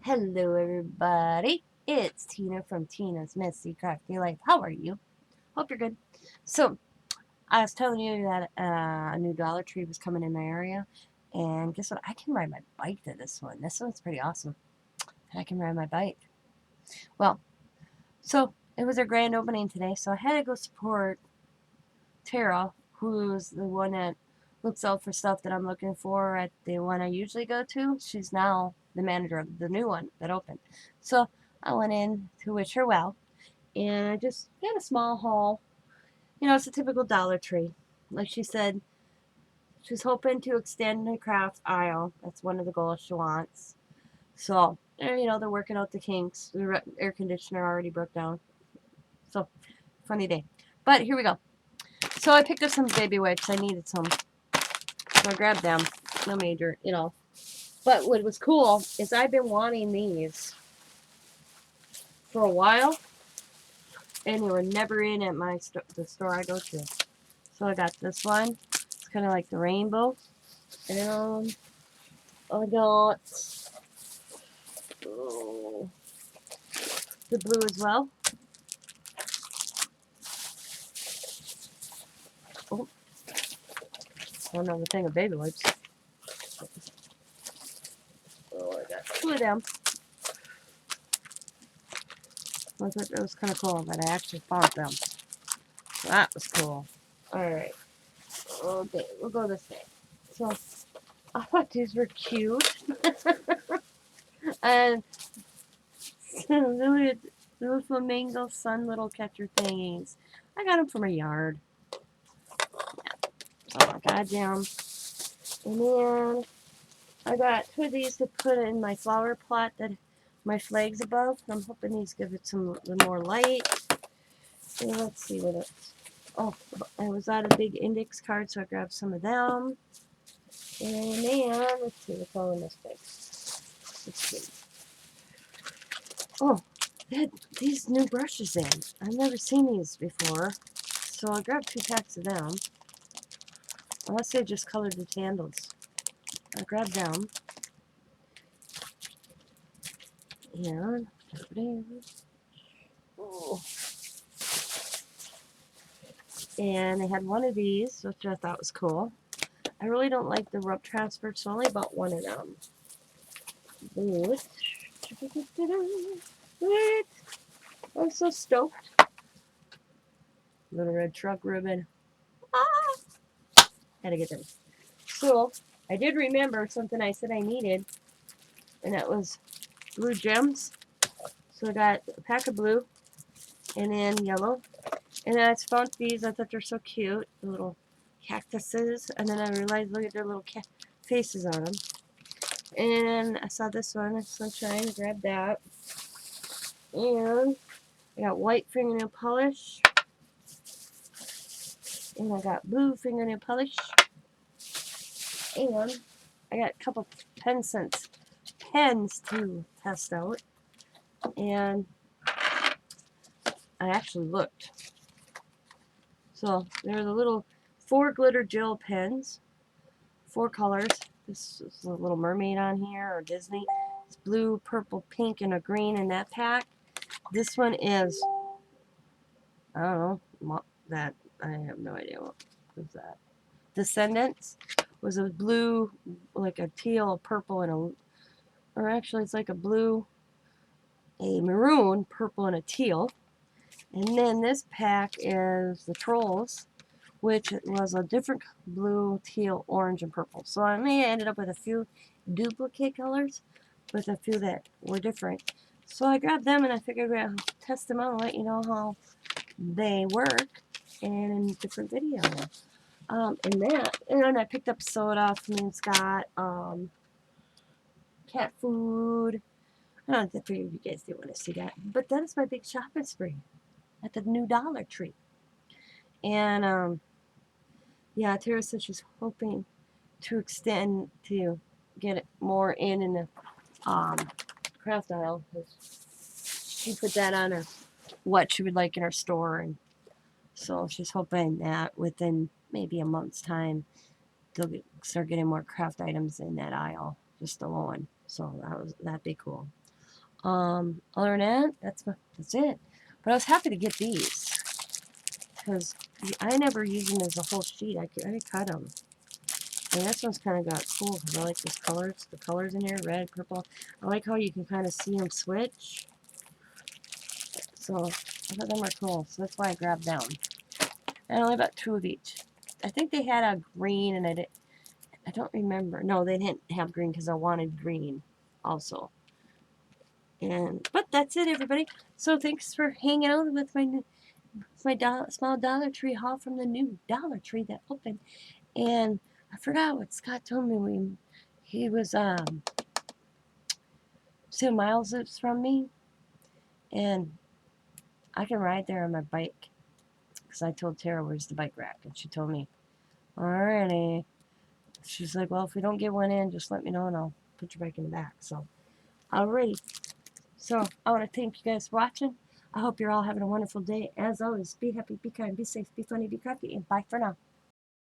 Hello, everybody. It's Tina from Tina's Messy Crafty Life. How are you? Hope you're good. So, I was telling you that a new Dollar Tree was coming in my area, and guess what? I can ride my bike to this one. This one's pretty awesome. I can ride my bike. Well, so it was their grand opening today, so I had to go support Tara, who's the one that looks out for stuff that I'm looking for at the one I usually go to. She's now the manager of the new one that opened. So I went in to wish her well, and I just got a small haul. It's a typical Dollar Tree. Like she said, she's hoping to extend the craft aisle. That's one of the goals she wants. So, they're working out the kinks. The air conditioner already broke down. So, funny day. But here we go. So I picked up some baby wipes. I needed some. So I grabbed them. No major. But what was cool is I've been wanting these for a while, and they were never in at the store I go to. So I got this one. It's kind of like the rainbow. And I got the blue as well. Oh, another thing of baby wipes. Oh, I got two of them. I thought that was kind of cool that I actually found them. So that was cool. Alright. Okay, we'll go this way. So, I thought these were cute. And little flamingo sun little catcher thingies. I got them from a yard. So I got them. And then I got two of these to put in my flower plot that my flags above. I'm hoping these give it some more light. And let's see what it. Oh, I was out of big index cards, so I grabbed some of them. And then let's see what's all in this bag. Let's see. Oh, they had these new brushes in. I've never seen these before, so I grabbed 2 packs of them. Unless they just colored the handles. I grabbed them. And oh. And they had one of these, which I thought was cool. I really don't like the rub transfer, so I only bought one of them. I'm so stoked. Little red truck ribbon. Ah! Had to get them. So, I did remember something I said I needed, and that was blue gems. So I got a pack of blue, and then yellow. And then I found these. I thought they're so cute. The little cactuses. And then I realized, look at their little faces on them. And I saw this one, sunshine. I grabbed that. And I got white fingernail polish. And I got blue fingernail polish. And I got a couple pens to test out. And I actually looked. So they're the little 4 glitter gel pens, 4 colors. This is a little mermaid on here, or Disney. It's blue, purple, pink, and a green in that pack. This one is, I don't know, that, I have no idea what was that. Descendants was a blue, like a teal, a purple, and or actually it's like a blue, a maroon, purple, and a teal. And then this pack is the Trolls, which was a different blue, teal, orange, and purple. So I may have ended up with a few duplicate colors, with a few that were different. So I grabbed them and I figured I'd test them out and let you know how they work in a different video. And then I picked up soda from Scott, cat food. I don't know if you guys didn't want to see that, but that is my big shopping spree at the new Dollar Tree. And yeah, Tara said she's hoping to extend to get it more in the craft aisle, because she put that on her what she would like in her store, and so she's hoping that within maybe a month's time they'll start getting more craft items in that aisle just alone. So that'd be cool. Other than that, that's it. But I was happy to get these because I never use them as a whole sheet. I cut them. And this one's kind of got cool because I like this colors. The colors in here, red, purple. I like how you can kind of see them switch. So I thought them were cool. So that's why I grabbed them. And I only bought 2 of each. I think they had a green, and I don't remember. No, they didn't have green because I wanted green also. But that's it, everybody. So thanks for hanging out with my small Dollar Tree haul from the new Dollar Tree that opened. And I forgot what Scott told me. He was 2 miles from me, and I can ride there on my bike because I told Tara where's the bike rack, and she told me, alrighty. She's like, well, if we don't get one in, just let me know and I'll put your bike in the back. So, alrighty. So, I want to thank you guys for watching. I hope you're all having a wonderful day. As always, be happy, be kind, be safe, be funny, be crafty, and bye for now.